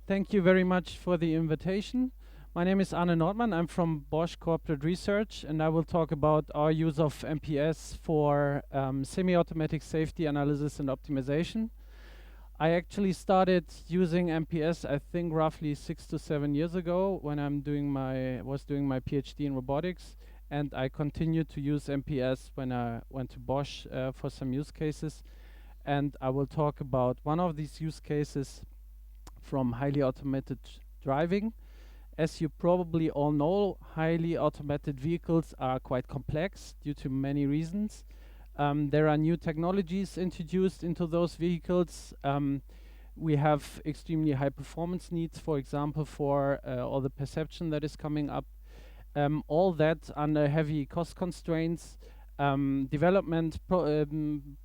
Thank you very much for the invitation. My name is Arne Nordmann. I'm from Bosch Corporate Research, and I will talk about our use of MPS for semi-automatic safety analysis and optimization. I actually started using MPS, I think, roughly 6 to 7 years ago when was doing my PhD in robotics, and I continued to use MPS when I went to Bosch for some use cases. And I will talk about one of these use cases from highly automated driving. As you probably all know, highly automated vehicles are quite complex due to many reasons. There are new technologies introduced into those vehicles. We have extremely high performance needs, for example, for all the perception that is coming up. All that under heavy cost constraints. Development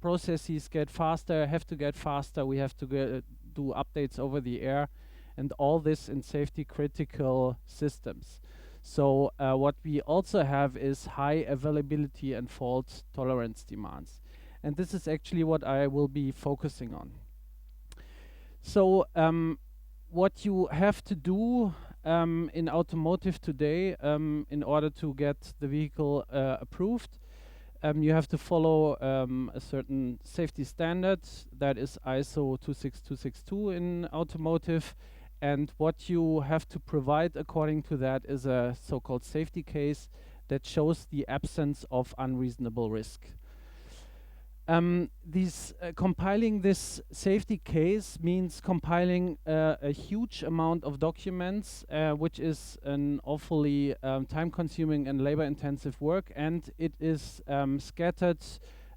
processes have to get faster. We have to do updates over the air, and all this in safety critical systems. So what we also have is high availability and fault tolerance demands. And this is actually what I will be focusing on. So what you have to do in automotive today in order to get the vehicle approved, you have to follow a certain safety standard that is ISO 26262 in automotive. And what you have to provide according to that is a so-called safety case that shows the absence of unreasonable risk. Compiling this safety case means compiling a huge amount of documents, which is an awfully time-consuming and labor-intensive work, and it is scattered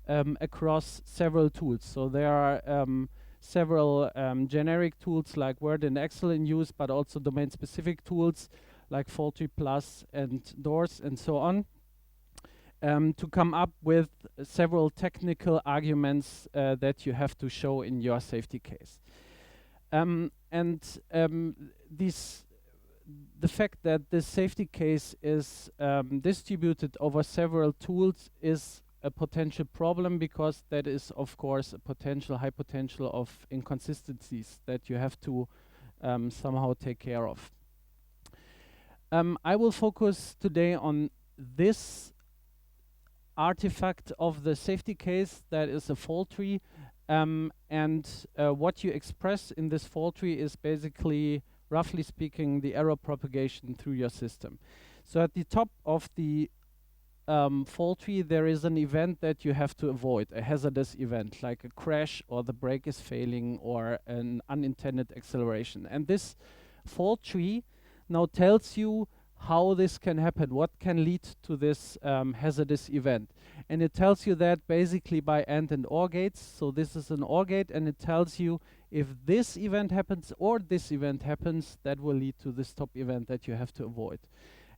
across several tools. So there are several generic tools like Word and Excel in use, but also domain-specific tools like Faultry Plus and Doors and so on. To come up with several technical arguments that you have to show in your safety case. The fact that this safety case is distributed over several tools is a potential problem, because that is, of course, a high potential of inconsistencies that you have to somehow take care of. I will focus today on this artifact of the safety case, that is a fault tree, and what you express in this fault tree is basically, roughly speaking, the error propagation through your system. So at the top of the fault tree there is an event that you have to avoid, a hazardous event like a crash or the brake is failing or an unintended acceleration. And this fault tree now tells you how this can happen, what can lead to this hazardous event. And it tells you that basically by AND and OR gates. So this is an OR gate, and it tells you if this event happens or this event happens, that will lead to this top event that you have to avoid.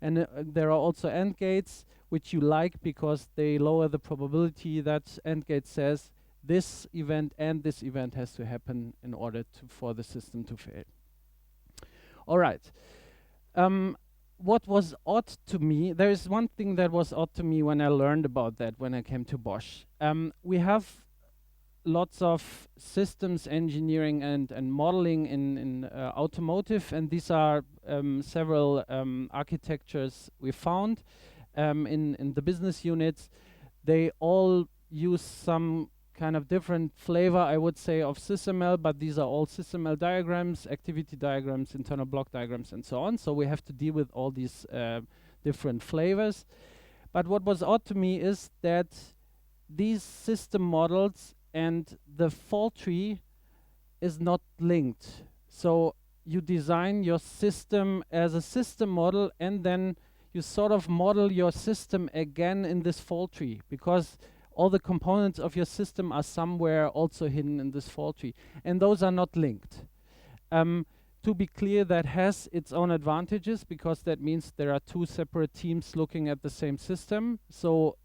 And there are also AND gates, which you like because they lower the probability that AND gate says this event and this event has to happen in order for the system to fail. All right. What was odd to me, there is one thing that was odd to me when I learned about that when I came to Bosch. We have lots of systems engineering and modeling in automotive, and these are several architectures we found in the business units. They all use some kind of different flavor, I would say, of SysML, but these are all SysML diagrams, activity diagrams, internal block diagrams, and so on. So we have to deal with all these different flavors. But what was odd to me is that these system models and the fault tree is not linked. So you design your system as a system model, and then you sort of model your system again in this fault tree, because all the components of your system are somewhere also hidden in this fault tree, and those are not linked. To be clear, that has its own advantages, because that means there are two separate teams looking at the same system. So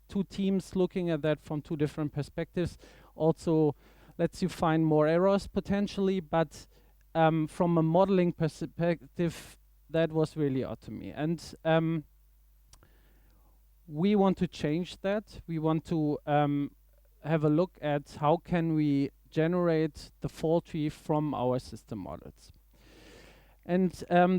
two teams looking at that from two different perspectives also lets you find more errors potentially, but from a modeling perspective, that was really odd to me. And we want to change that. We want to have a look at how can we generate the fault tree from our system models. And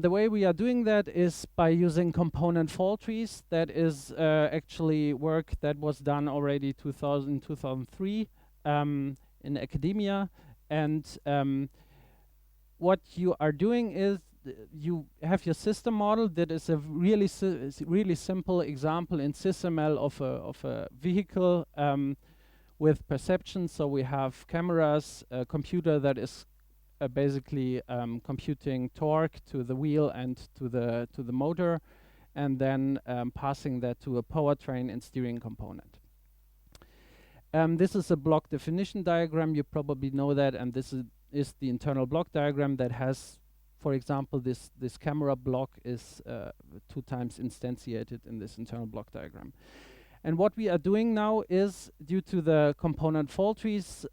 the way we are doing that is by using component fault trees. That is actually work that was done already 2003 in academia. And what you are doing is you have your system model. That is a really simple example in SysML of a vehicle with perception. So we have cameras, a computer that is basically computing torque to the wheel and to the motor, and then passing that to a powertrain and steering component. This is a block definition diagram. You probably know that, and this is the internal block diagram that has, for example, this camera block is 2 times instantiated in this internal block diagram. And what we are doing now is, due to the component fault trees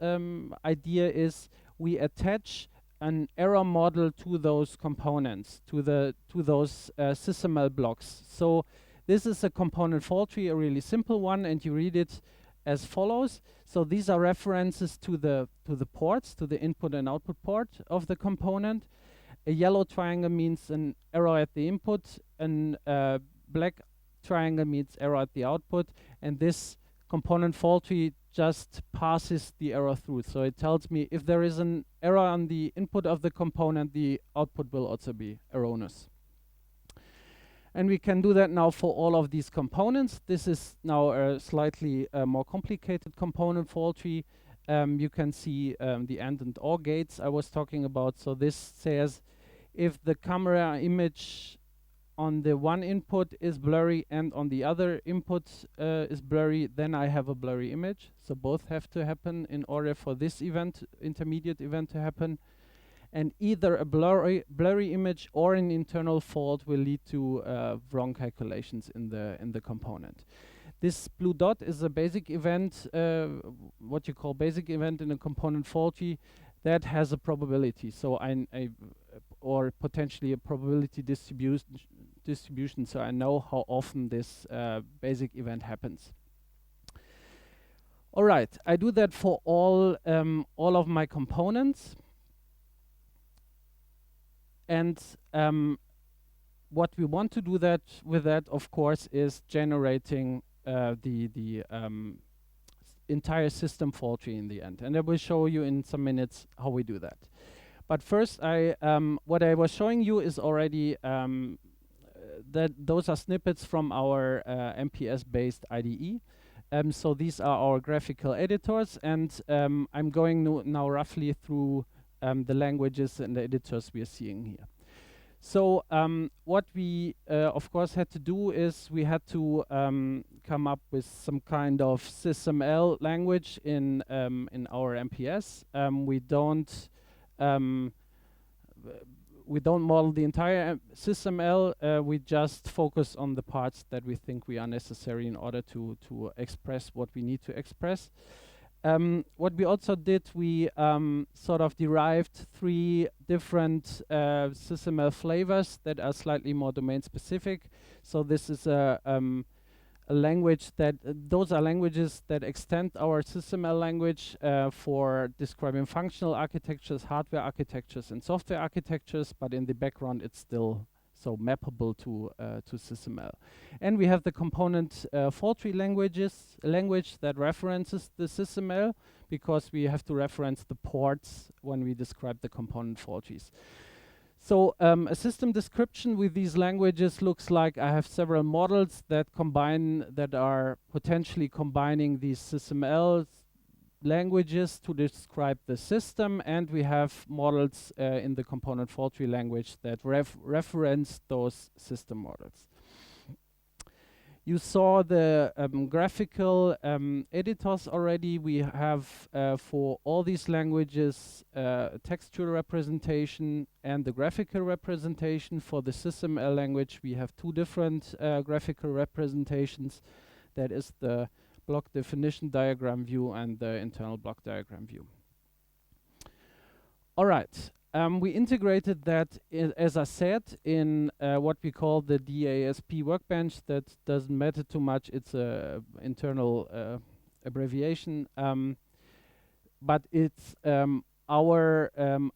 idea, is we attach an error model to those components, to those SysML blocks. So this is a component fault tree, a really simple one, and you read it as follows. So these are references to the ports, to the input and output port of the component. A yellow triangle means an error at the input, and black triangle means error at the output, and this component fault tree just passes the error through. So it tells me if there is an error on the input of the component, the output will also be erroneous. And we can do that now for all of these components. This is now a slightly more complicated component fault tree. You can see the AND and OR gates I was talking about. So this says if the camera image on the one input is blurry and on the other input is blurry, then I have a blurry image. So both have to happen in order for this event, intermediate event, to happen. And either a blurry image or an internal fault will lead to wrong calculations in the component. This blue dot is a basic event, what you call basic event in a component fault tree that has a probability. So or potentially a probability distribution, so I know how often this basic event happens. All right, I do that for all of my components. And what we want to do with that, of course, is generating the entire system fault tree in the end. And I will show you in some minutes how we do that. But first, what I was showing you is already that those are snippets from our MPS-based IDE. So these are our graphical editors, and I'm going now roughly through the languages and the editors we are seeing here. So what we, of course, had to do is we had to come up with some kind of SysML language in our MPS. We don't model the entire SysML. We just focus on the parts that we think we are necessary in order to express what we need to express. What we also did, we sort of derived 3 different SysML flavors that are slightly more domain specific. So this is a language that, those are languages that extend our SysML language for describing functional architectures, hardware architectures, and software architectures, but in the background it's still so mappable to SysML. And we have the component fault tree language that references the SysML, because we have to reference the ports when we describe the component fault trees. So a system description with these languages looks like I have several models that are potentially combining these SysML languages to describe the system, and we have models in the component fault tree language that reference those system models. You saw the graphical editors already. We have for all these languages textual representation and the graphical representation. For the SysML language, we have 2 different graphical representations. That is the block definition diagram view and the internal block diagram view. All right. We integrated that, as I said, in what we call the DASP workbench. That doesn't matter too much. It's an internal abbreviation. But it's our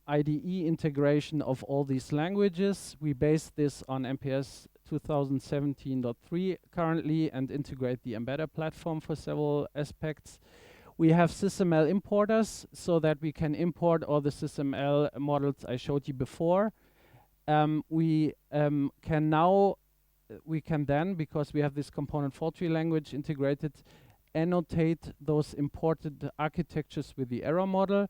IDE integration of all these languages. We base this on MPS 2017.3 currently and integrate the embedded platform for several aspects. We have SysML importers so that we can import all the SysML models I showed you before. We can then, because we have this component fault tree language integrated, annotate those imported architectures with the error model.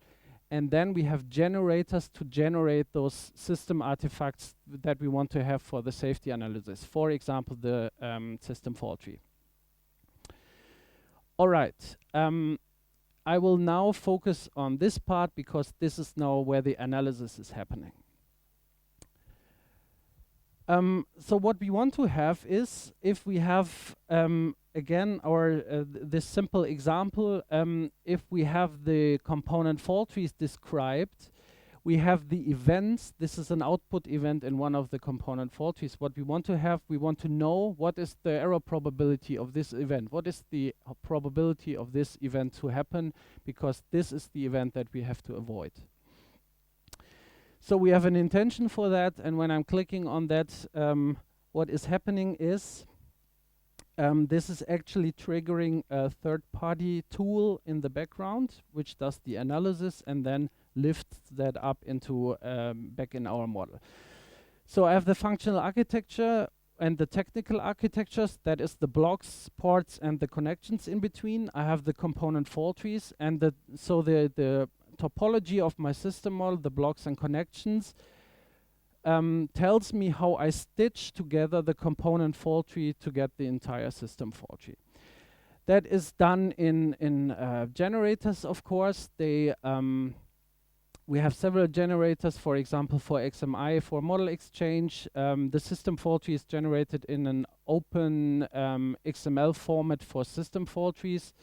And then we have generators to generate those system artifacts that we want to have for the safety analysis. For example, the system fault tree. All right. I will now focus on this part because this is now where the analysis is happening. So what we want to have is, if we have, again, this simple example, if we have the component fault trees described, we have the events. This is an output event in one of the component fault trees. What we want to have, we want to know what is the error probability of this event. What is the probability of this event to happen? Because this is the event that we have to avoid. So we have an intention for that, and when I'm clicking on that, what is happening is this is actually triggering a third-party tool in the background, which does the analysis and then lifts that up into back in our model. So I have the functional architecture and the technical architectures. That is the blocks, ports, and the connections in between. I have the component fault trees, and the topology of my system model, the blocks and connections, tells me how I stitch together the component fault tree to get the entire system fault tree. That is done in generators, of course. We have several generators, for example, for XMI, for model exchange. The system fault tree is generated in an open XML format for system fault trees.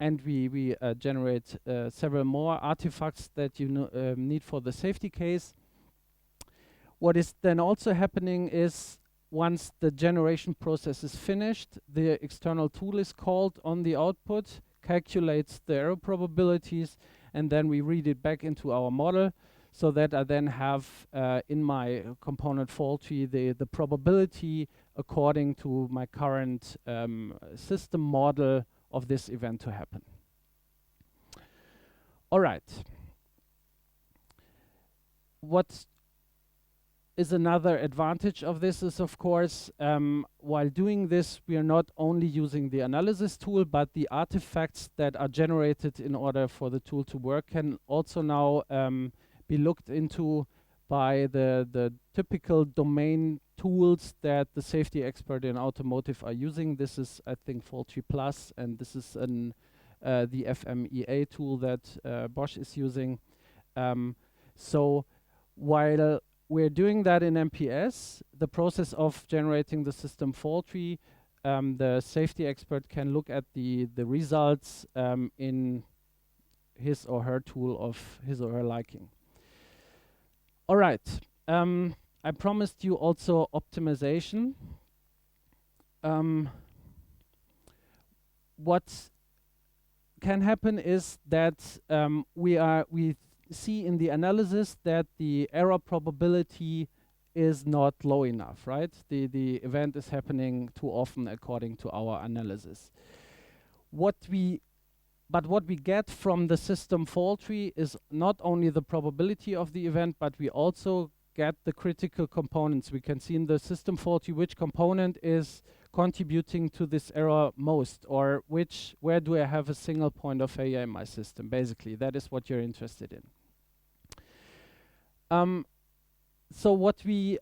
And we generate several more artifacts that you need for the safety case. What is then also happening is, once the generation process is finished, the external tool is called on the output, calculates the error probabilities, and then we read it back into our model, so that I then have in my component fault tree the probability according to my current system model of this event to happen. All right. What is another advantage of this is, of course, while doing this, we are not only using the analysis tool, but the artifacts that are generated in order for the tool to work can also now be looked into by the typical domain tools that the safety expert in automotive are using. This is, I think, Fault Tree Plus, and this is the FMEA tool that Bosch is using. So while we're doing that in MPS, the process of generating the system fault tree, the safety expert can look at the results in his or her tool of his or her liking. All right. I promised you also optimization. What can happen is that we see in the analysis that the error probability is not low enough, right? The event is happening too often according to our analysis. What we get from the system fault tree is not only the probability of the event, but we also get the critical components. We can see in the system fault tree which component is contributing to this error most, or where do I have a single point of failure in my system. Basically, that is what you're interested in. So what we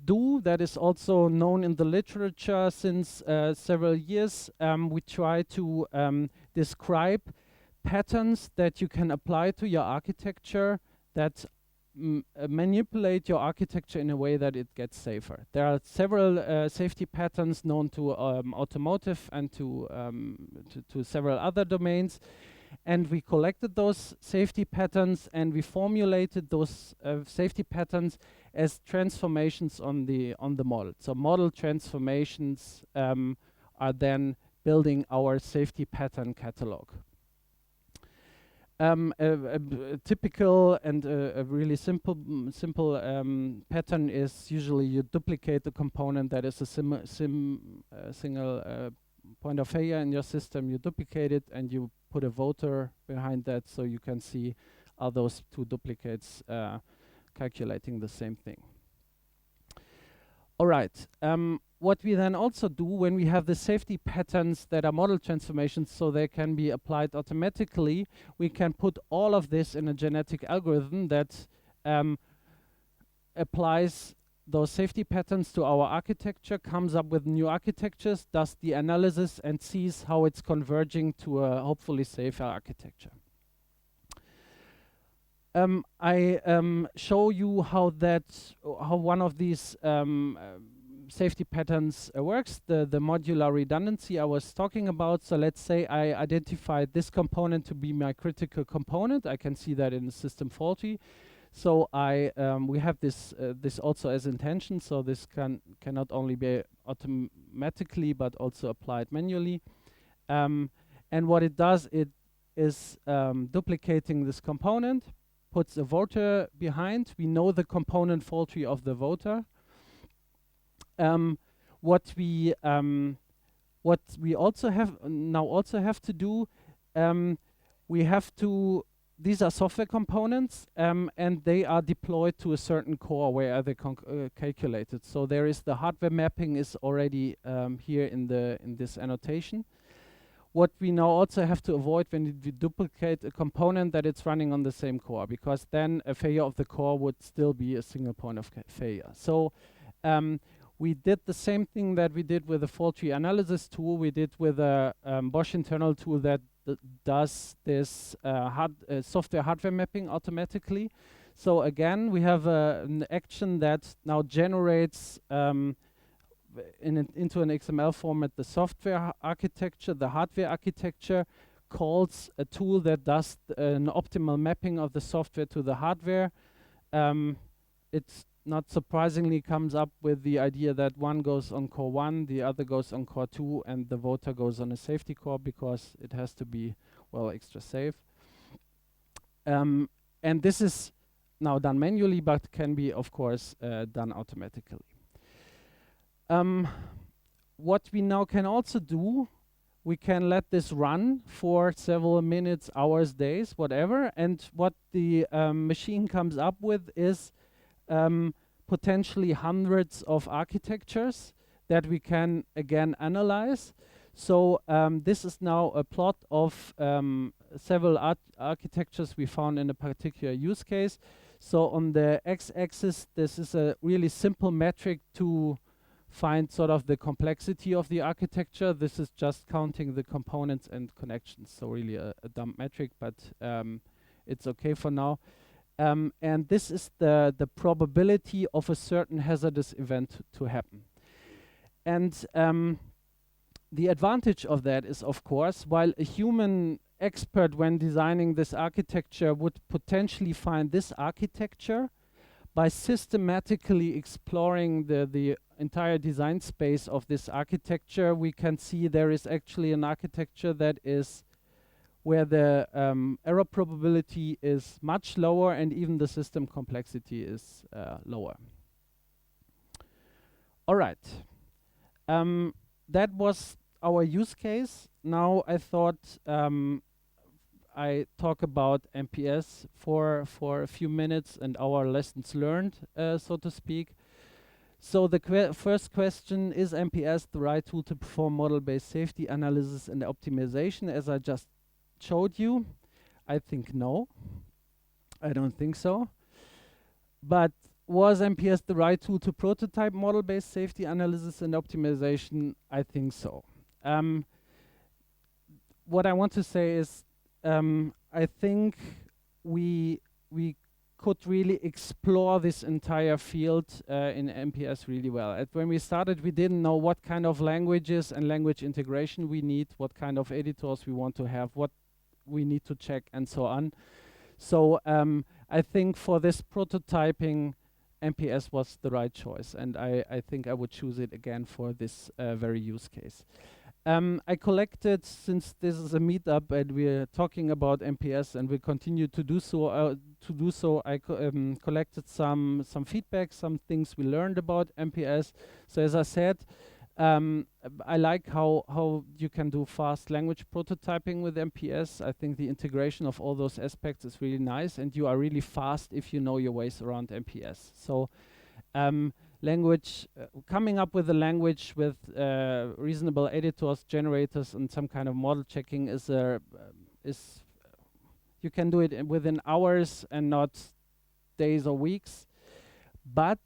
do, that is also known in the literature since several years, we try to describe patterns that you can apply to your architecture that manipulate your architecture in a way that it gets safer. There are several safety patterns known to automotive and to several other domains. And we collected those safety patterns and we formulated those safety patterns as transformations on the model. So model transformations are then building our safety pattern catalog. A typical and a really simple pattern is usually you duplicate the component that is a single point of failure in your system. You duplicate it and you put a voter behind that, so you can see are those two duplicates calculating the same thing. All right. What we then also do when we have the safety patterns that are model transformations, so they can be applied automatically, we can put all of this in a genetic algorithm that applies those safety patterns to our architecture, comes up with new architectures, does the analysis, and sees how it's converging to a hopefully safer architecture. I show you how one of these safety patterns works, the modular redundancy I was talking about. So let's say I identified this component to be my critical component. I can see that in the system faulty. So we have this also as intention. So this can not only be automatically but also applied manually. And what it does, it is duplicating this component, puts a voter behind. We know the component faulty of the voter. What we also have to do, we have to. These are software components, and they are deployed to a certain core where they calculated. So there is the hardware mapping is already here in this annotation. What we now also have to avoid when we duplicate a component, that it's running on the same core, because then a failure of the core would still be a single point of failure. So we did the same thing that we did with the fault tree analysis tool. We did with a Bosch internal tool that does this software hardware mapping automatically. So again, we have an action that now generates into an XML format the software architecture, the hardware architecture, calls a tool that does an optimal mapping of the software to the hardware. It's not surprisingly comes up with the idea that one goes on core 1, the other goes on core 2, and the voter goes on a safety core because it has to be, well, extra safe. And this is now done manually, but can be, of course, done automatically. What we now can also do, we can let this run for several minutes, hours, days, whatever, and what the machine comes up with is potentially hundreds of architectures that we can again analyze. So this is now a plot of several architectures we found in a particular use case. So on the x-axis, this is a really simple metric to find sort of the complexity of the architecture. This is just counting the components and connections, so really a dumb metric, but it's okay for now. And this is the probability of a certain hazardous event to happen. And the advantage of that is, of course, while a human expert when designing this architecture would potentially find this architecture, by systematically exploring the entire design space of this architecture, we can see there is actually an architecture that is where the error probability is much lower and even the system complexity is lower. All right. That was our use case. Now I thought I talk about MPS for a few minutes and our lessons learned, so to speak. So the first question, is MPS the right tool to perform model-based safety analysis and optimization? As I just showed you, I think no. I don't think so. But was MPS the right tool to prototype model-based safety analysis and optimization? I think so. What I want to say is, I think we could really explore this entire field in MPS really well. When we started, we didn't know what kind of languages and language integration we need, what kind of editors we want to have, what we need to check, and so on. So I think for this prototyping, MPS was the right choice, and I think I would choose it again for this very use case. I collected, since this is a meetup and we're talking about MPS and we continue to do so. I collected some feedback, some things we learned about MPS. So as I said, I like how you can do fast language prototyping with MPS. I think the integration of all those aspects is really nice, and you are really fast if you know your ways around MPS. So coming up with a language with reasonable editors, generators, and some kind of model checking is you can do it within hours and not days or weeks, but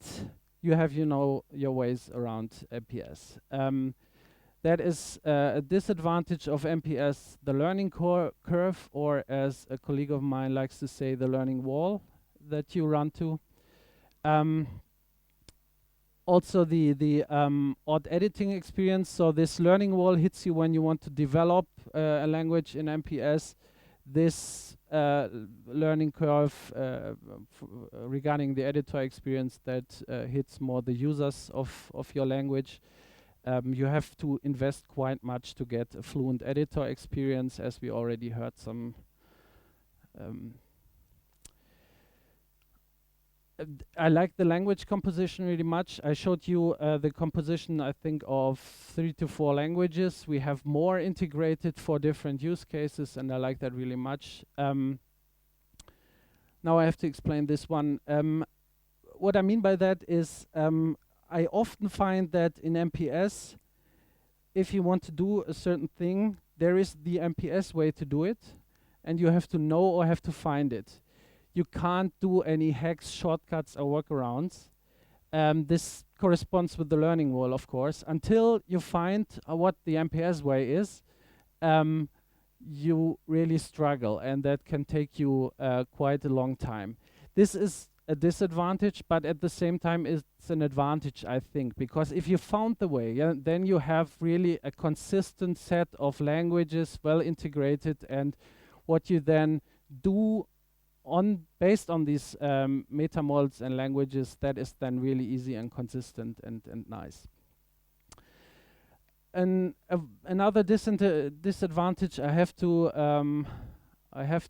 you have your ways around MPS. That is a disadvantage of MPS, the learning curve, or as a colleague of mine likes to say, the learning wall that you run to. Also the odd editing experience. So this learning wall hits you when you want to develop a language in MPS. This learning curve regarding the editor experience that hits more the users of your language. You have to invest quite much to get a fluent editor experience, as we already heard some I like the language composition really much. I showed you the composition, I think, of 3 to 4 languages. We have more integrated for different use cases, and I like that really much. Now I have to explain this one. What I mean by that is I often find that in MPS, if you want to do a certain thing, there is the MPS way to do it, and you have to know or have to find it. You can't do any hacks, shortcuts, or workarounds. This corresponds with the learning wall, of course. Until you find what the MPS way is, you really struggle, and that can take you quite a long time. This is a disadvantage, but at the same time, it's an advantage, I think, because if you found the way, then you have really a consistent set of languages, well integrated, and what you then do based on these meta models and languages, that is then really easy and consistent and nice. Another disadvantage I have to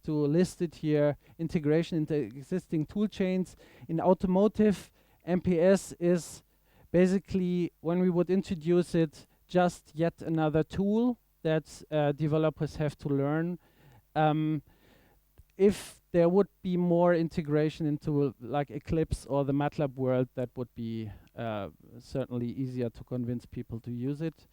list it here: integration into existing tool chains. In automotive, MPS is basically, when we would introduce it, just yet another tool that developers have to learn. If there would be more integration into like Eclipse or the MATLAB world, that would be certainly easier to convince people to use it.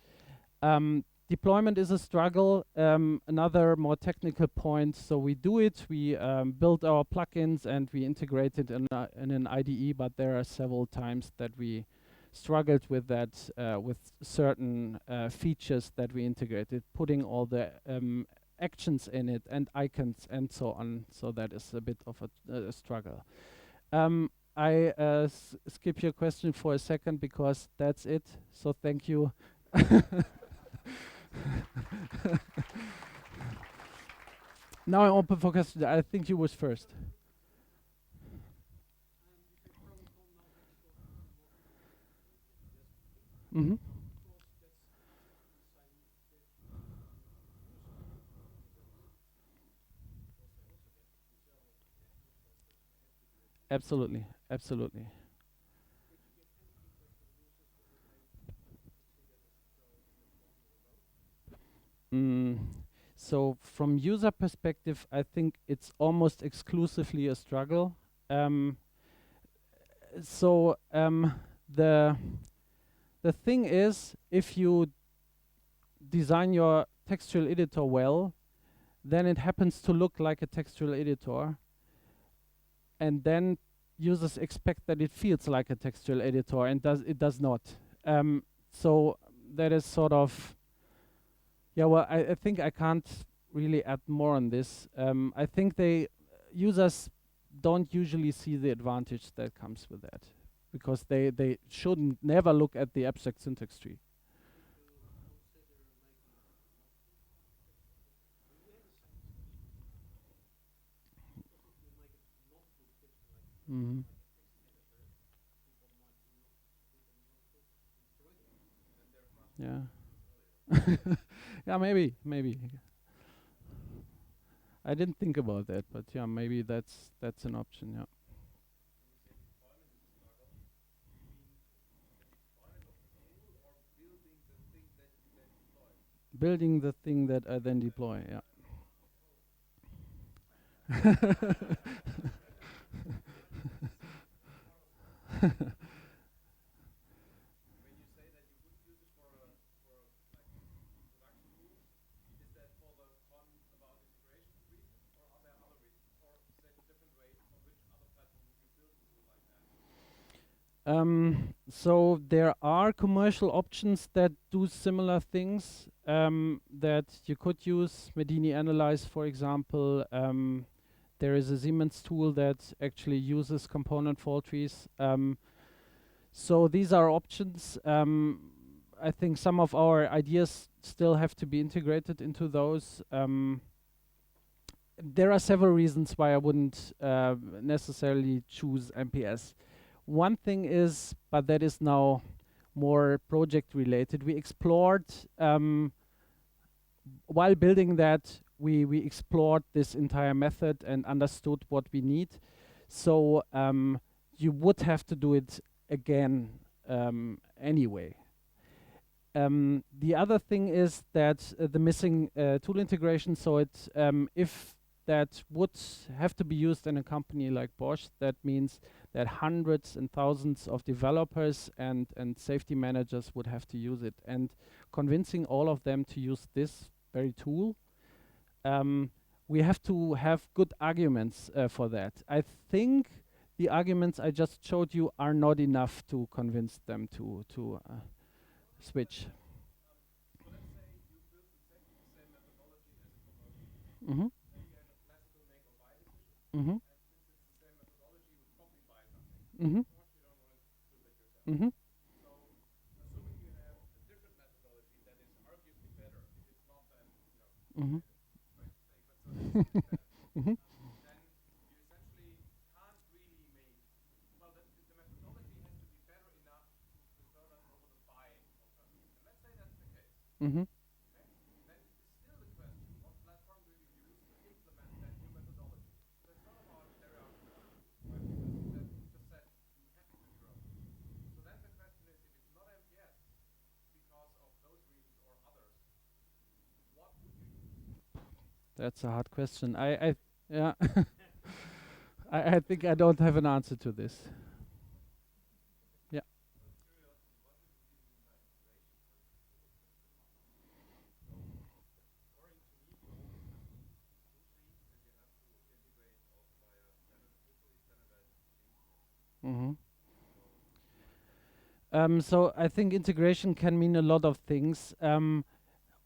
Deployment is a struggle. Another more technical point. So we do it, we build our plugins and we integrate it in an IDE, but there are several times that we struggled with that, with certain features that we integrated, putting all the actions in it and icons and so on. So that is a bit of a struggle. I skip your question for a second because that's it. So thank you. Now I'm open for questions. I think you was first. Mm-hmm. Absolutely, absolutely. So from user perspective, I think it's almost exclusively a struggle. So the thing is, if you design your textual editor well, then it happens to look like a textual editor, and then users expect that it feels like a textual editor, and it does not. So that is sort of, yeah. Well, I think I can't really add more on this. I think users don't usually see the advantage that comes with that, because they shouldn't never look at the abstract syntax tree. Mm-hmm. Yeah. Yeah, maybe. I didn't think about that, but yeah, maybe that's an option. Yeah. Building the thing that I then deploy. Yeah. So there are commercial options that do similar things that you could use. Medini Analyze, for example. There is a Siemens tool that actually uses component fault trees. So these are options. I think some of our ideas still have to be integrated into those. There are several reasons why I wouldn't necessarily choose MPS. One thing is, but that is now more project related, we explored, while building that, we explored this entire method and understood what we need. So you would have to do it again anyway. The other thing is that the missing tool integration. So it, if that would have to be used in a company like Bosch, that means that hundreds and thousands of developers and safety managers would have to use it. And convincing all of them to use this very tool, we have to have good arguments for that. I think the arguments I just showed you are not enough to convince them to switch. Mm-hmm. Mm-hmm. Mm-hmm. Mm-hmm. Mm-hmm. Mm-hmm. Mm-hmm. That's a hard question. I yeah. I think I don't have an answer to this. Yeah. Mm-hmm. So I think integration can mean a lot of things.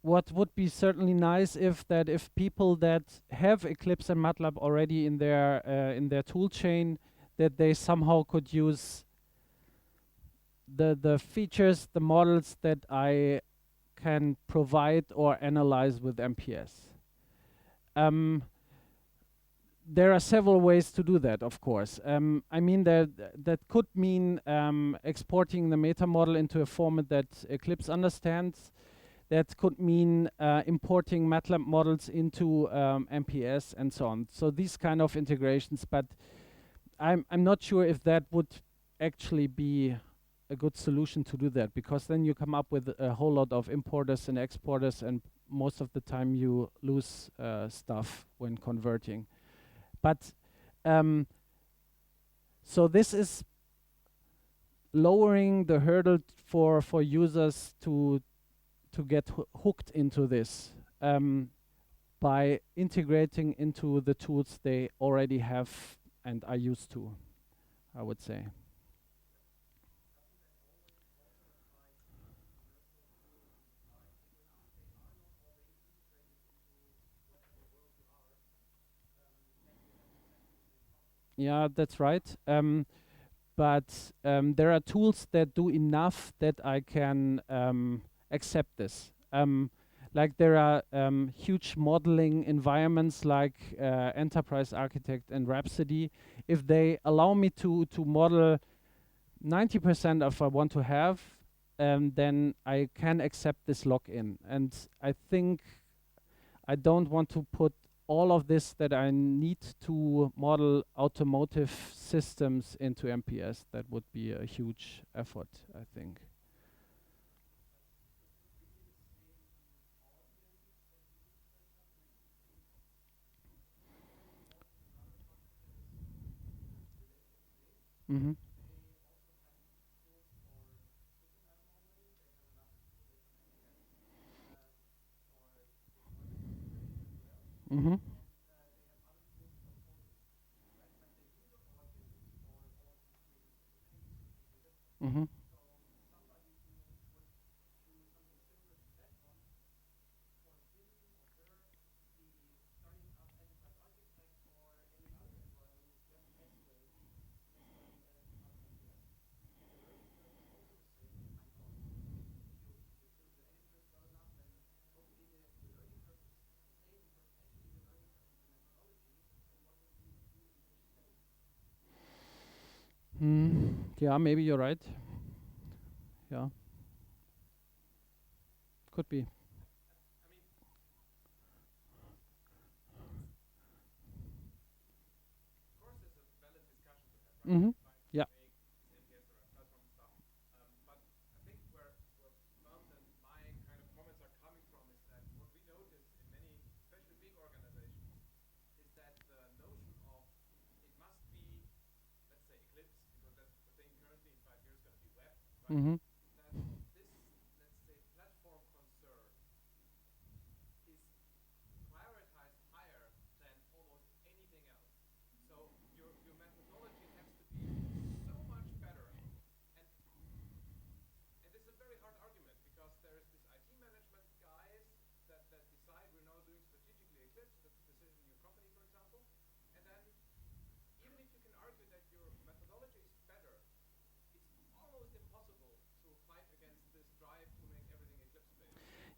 What would be certainly nice if people that have Eclipse and MATLAB already in their tool chain, that they somehow could use the features, the models that I can provide or analyze with MPS. Um, there are several ways to do that, of course. I mean that could mean exporting the meta model into a format that Eclipse understands. That could mean importing MATLAB models into MPS and so on. So these kind of integrations, but I'm not sure if that would actually be a good solution to do that, because then you come up with a whole lot of importers and exporters, and most of the time you lose stuff when converting. But so this is lowering the hurdle for users to get hooked into this by integrating into the tools they already have and are used to, I would say. Yeah, that's right. But there are tools that do enough that I can accept this. Like there are huge modeling environments like Enterprise Architect and Rhapsody. If they allow me to model 90% of what I want to have, then I can accept this lock-in. And I think I don't want to put all of this that I need to model automotive systems into MPS. That would be a huge effort, I think. Mm-hmm. Mm-hmm. Mm-hmm. Mm. Yeah, maybe you're right. Yeah, could be. Mm-hmm. Yeah. Mm-hmm.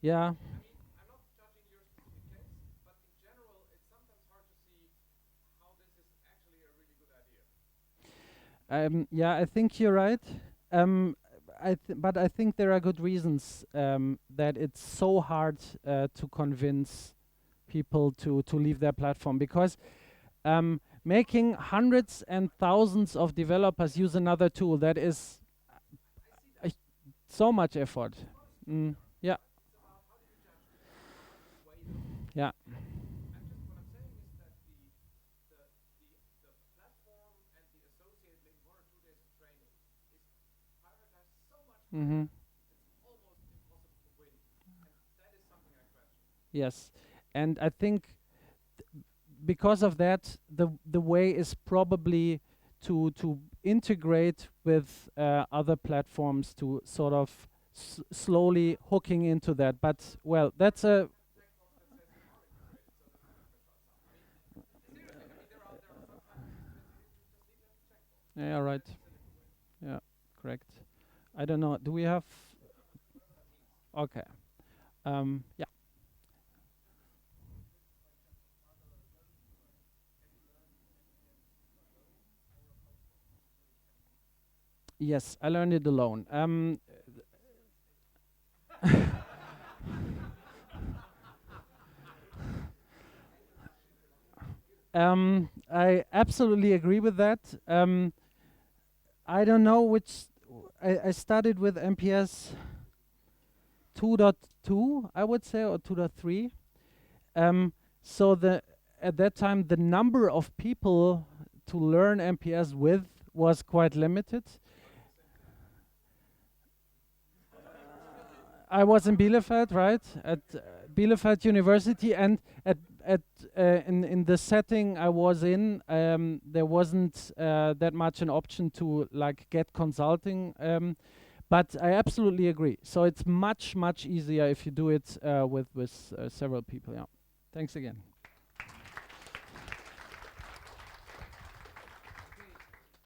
Yeah. Yeah, I think you're right. Um, but I think there are good reasons that it's so hard to convince people to leave their platform, because making hundreds and thousands of developers use another tool, that is so much effort. Mm, yeah, yeah. Mm-hmm. Yes, and I think because of that, the way is probably to integrate with other platforms, to sort of slowly hooking into that. But well, that's a yeah, right. Yeah, correct. I don't know. Do we have? Okay. Yeah. Yes, I learned it alone. I absolutely agree with that. I don't know which. I started with MPS 2.2, I would say, or 2.3. So at that time the number of people to learn MPS with was quite limited. I was in Bielefeld, right, at Bielefeld University, and at in the setting I was in, there wasn't that much an option to like get consulting. But I absolutely agree. So it's much easier if you do it with several people. Yeah. Thanks again.